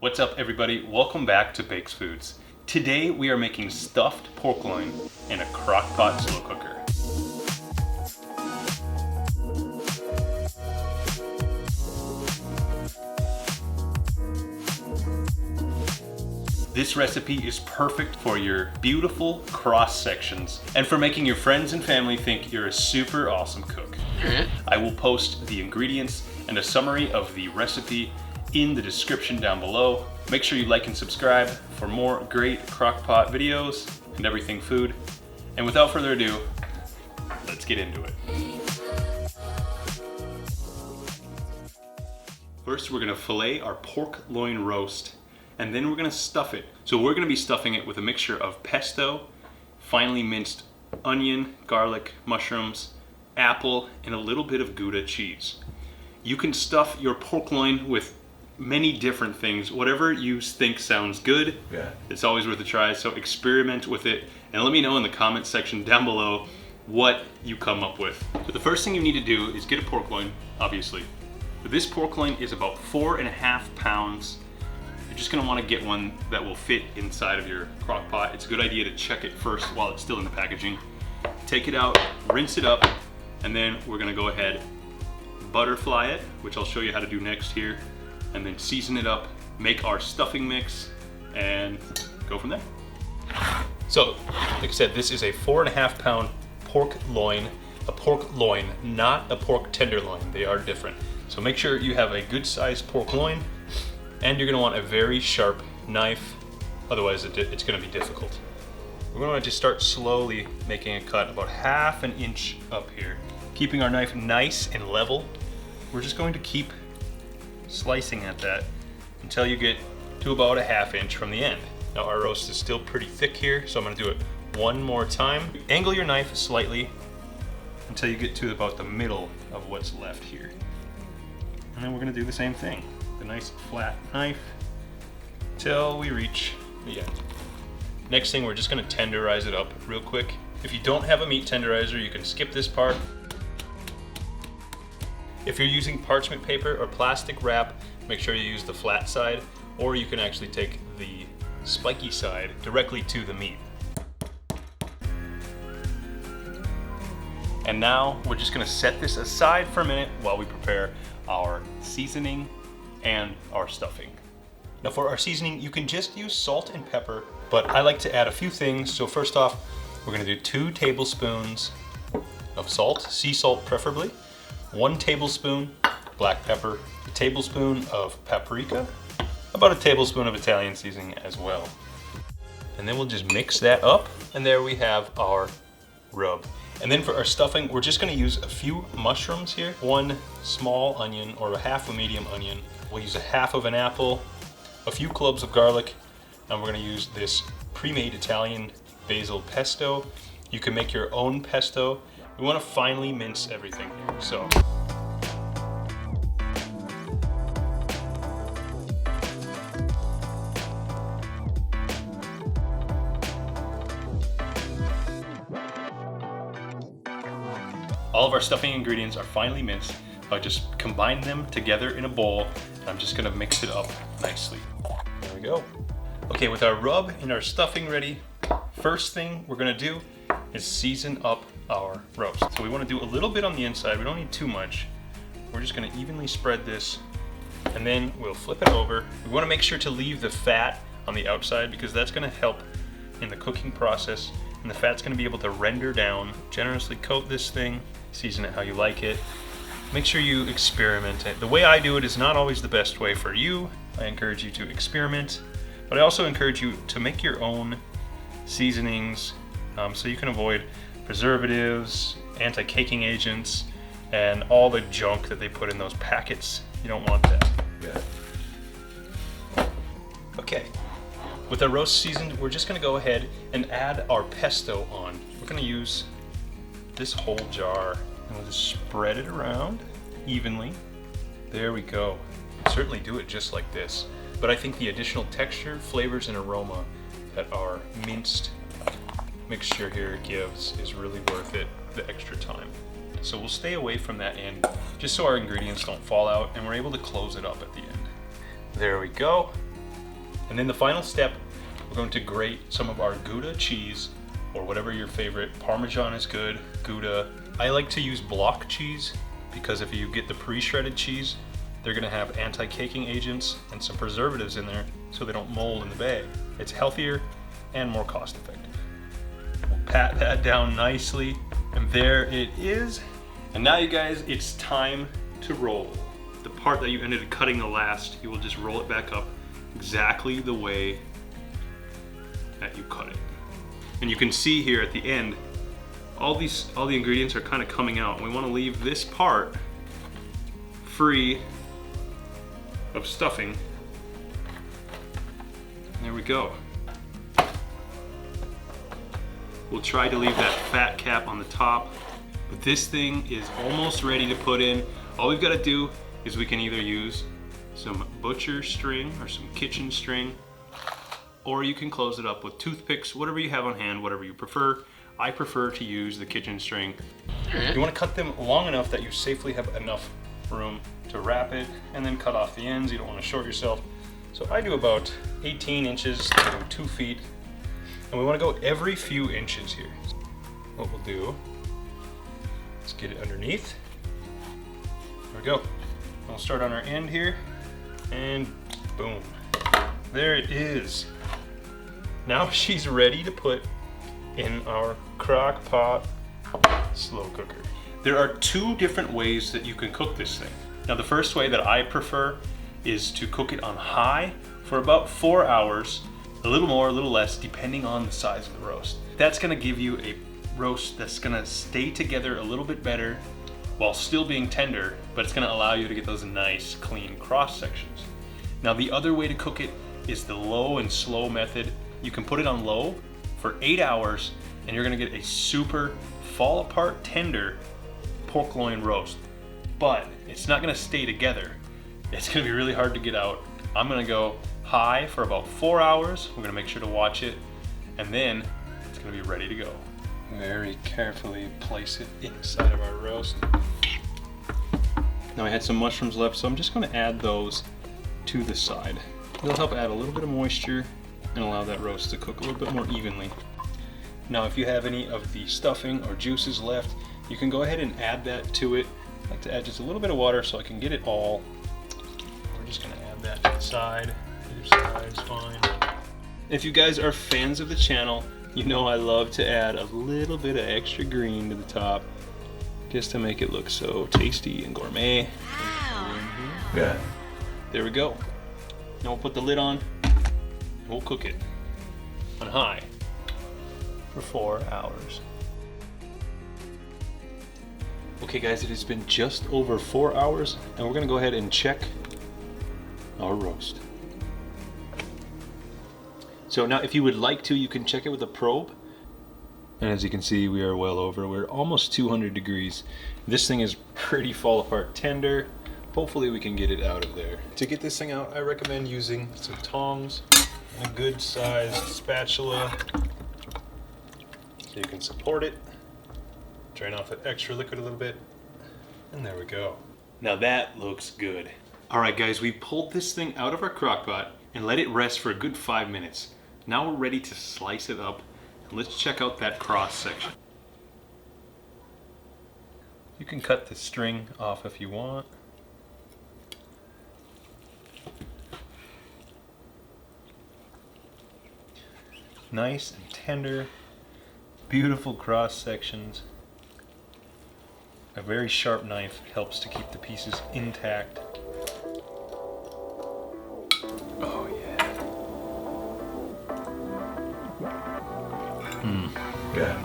What's up everybody? Welcome back to Bakes Foods. Today we are making stuffed pork loin in a crock pot slow cooker. This recipe is perfect for your beautiful cross sections and for making your friends and family think you're a super awesome cook. I will post the ingredients and a summary of the recipe in the description down below. Make sure you like and subscribe for more great crock pot videos and everything food. And without further ado, let's get into it. First, we're gonna fillet our pork loin roast, and then we're gonna stuff it. So we're gonna be stuffing it with a mixture of pesto, finely minced onion, garlic, mushrooms, apple, and a little bit of Gouda cheese. You can stuff your pork loin with many different things, whatever you think sounds good. Yeah. It's always worth a try, so experiment with it and let me know in the comment section down below what you come up with. So the first thing you need to do is get a pork loin, obviously. But this pork loin is about 4.5 pounds. You're just gonna wanna get one that will fit inside of your crock pot. It's a good idea to check it first while it's still in the packaging. Take it out, rinse it up, and then we're gonna go ahead, butterfly it, which I'll show you how to do next here, and then season it up, make our stuffing mix, and go from there. So, like I said, this is a 4.5 pound pork loin, a pork loin, not a pork tenderloin. They are different. So make sure you have a good sized pork loin, and you're gonna want a very sharp knife, otherwise it's gonna be difficult. We're gonna just start slowly making a cut about 1/2 inch up here. Keeping our knife nice and level, we're just going to keep slicing at that until you get to about 1/2 inch from the end. Now our roast is still pretty thick here, so I'm gonna do it one more time. Angle your knife slightly until you get to about the middle of what's left here. And then we're gonna do the same thing. A nice flat knife till we reach the end. Next thing, we're just gonna tenderize it up real quick. If you don't have a meat tenderizer, you can skip this part. If you're using parchment paper or plastic wrap, make sure you use the flat side, or you can actually take the spiky side directly to the meat. And now we're just gonna set this aside for a minute while we prepare our seasoning and our stuffing. Now for our seasoning, you can just use salt and pepper, but I like to add a few things. So first off, we're gonna do 2 tablespoons of salt, sea salt preferably, 1 tablespoon black pepper, a tablespoon of paprika, about a tablespoon of Italian seasoning as well. And then we'll just mix that up, and there we have our rub. And then for our stuffing, we're just gonna use a few mushrooms here, 1 small onion or 1/2 a medium onion. We'll use 1/2 of an apple, a few cloves of garlic, and we're gonna use this pre-made Italian basil pesto. You can make your own pesto. We wanna finely mince everything here, so. All of our stuffing ingredients are finely minced. I just combine them together in a bowl, and I'm just gonna mix it up nicely. There we go. Okay, with our rub and our stuffing ready, first thing we're gonna do is season up our roast. So we wanna do a little bit on the inside. We don't need too much. We're just gonna evenly spread this, and then we'll flip it over. We wanna make sure to leave the fat on the outside because that's gonna help in the cooking process, and the fat's gonna be able to render down. Generously coat this thing, season it how you like it. Make sure you experiment it. The way I do it is not always the best way for you. I encourage you to experiment, but I also encourage you to make your own seasonings so you can avoid preservatives, anti-caking agents, and all the junk that they put in those packets. You don't want that. Yeah. Okay, with our roast seasoned, we're just gonna go ahead and add our pesto on. We're gonna use this whole jar, and we'll just spread it around evenly. There we go. Certainly do it just like this, but I think the additional texture, flavors, and aroma that our minced mixture here gives is really worth it, the extra time. So we'll stay away from that end just so our ingredients don't fall out, and we're able to close it up at the end. There we go. And then the final step, we're going to grate some of our Gouda cheese, or whatever your favorite. Parmesan is good, Gouda. I like to use block cheese because if you get the pre-shredded cheese, they're gonna have anti-caking agents and some preservatives in there so they don't mold in the bag. It's healthier and more cost effective. We'll pat that down nicely, and there it is. And now you guys, it's time to roll. The part that you ended up cutting the last, you will just roll it back up exactly the way that you cut it. And you can see here at the end, all the ingredients are kind of coming out. We want to leave this part free of stuffing. There we go. We'll try to leave that fat cap on the top, but this thing is almost ready to put in. All we've got to do is we can either use some butcher string or some kitchen string, or you can close it up with toothpicks, whatever you have on hand, whatever you prefer. I prefer to use the kitchen string. You want to cut them long enough that you safely have enough room to wrap it, and then cut off the ends. You don't want to short yourself. So I do about 18 inches to 2 feet, and we want to go every few inches here. What we'll do, let's get it underneath. There we go. We'll start on our end here, and boom. There it is. Now she's ready to put in our crock pot slow cooker. There are 2 different ways that you can cook this thing. Now the first way that I prefer is to cook it on high for about 4 hours, a little more, a little less, depending on the size of the roast. That's gonna give you a roast that's gonna stay together a little bit better while still being tender, but it's gonna allow you to get those nice, clean cross sections. Now the other way to cook it is the low and slow method. You can put it on low for 8 hours, and you're gonna get a super fall apart tender pork loin roast. But it's not gonna stay together. It's gonna be really hard to get out. I'm gonna go high for about 4 hours. We're gonna make sure to watch it, and then it's gonna be ready to go. Very carefully place it inside of our roast. Now I had some mushrooms left, so I'm just gonna add those to the side. It'll help add a little bit of moisture and allow that roast to cook a little bit more evenly. Now if you have any of the stuffing or juices left, you can go ahead and add that to it. I like to add just a little bit of water so I can get it all. We're just gonna add that to the side. Either side's fine. If you guys are fans of the channel, you know I love to add a little bit of extra green to the top just to make it look so tasty and gourmet. Wow. Good. There we go. Now we'll put the lid on and we'll cook it on high for 4 hours. Okay guys, it has been just over 4 hours, and we're gonna go ahead and check our roast. So now if you would like to, you can check it with a probe. And as you can see, we are well over. We're almost 200 degrees. This thing is pretty fall apart tender. Hopefully we can get it out of there. To get this thing out, I recommend using some tongs and a good sized spatula so you can support it. Drain off that extra liquid a little bit, and there we go. Now that looks good. All right guys, we pulled this thing out of our crock pot and let it rest for a good 5 minutes. Now we're ready to slice it up, and let's check out that cross section. You can cut the string off if you want. Nice and tender, beautiful cross sections. A very sharp knife helps to keep the pieces intact. Oh yeah. Good.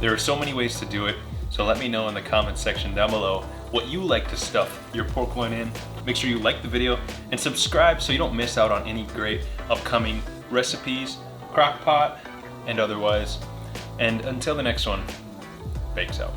There are so many ways to do it, so let me know in the comments section down below what you like to stuff your pork loin in. Make sure you like the video and subscribe so you don't miss out on any great upcoming recipes, crock pot, and otherwise. And until the next one, bakes out.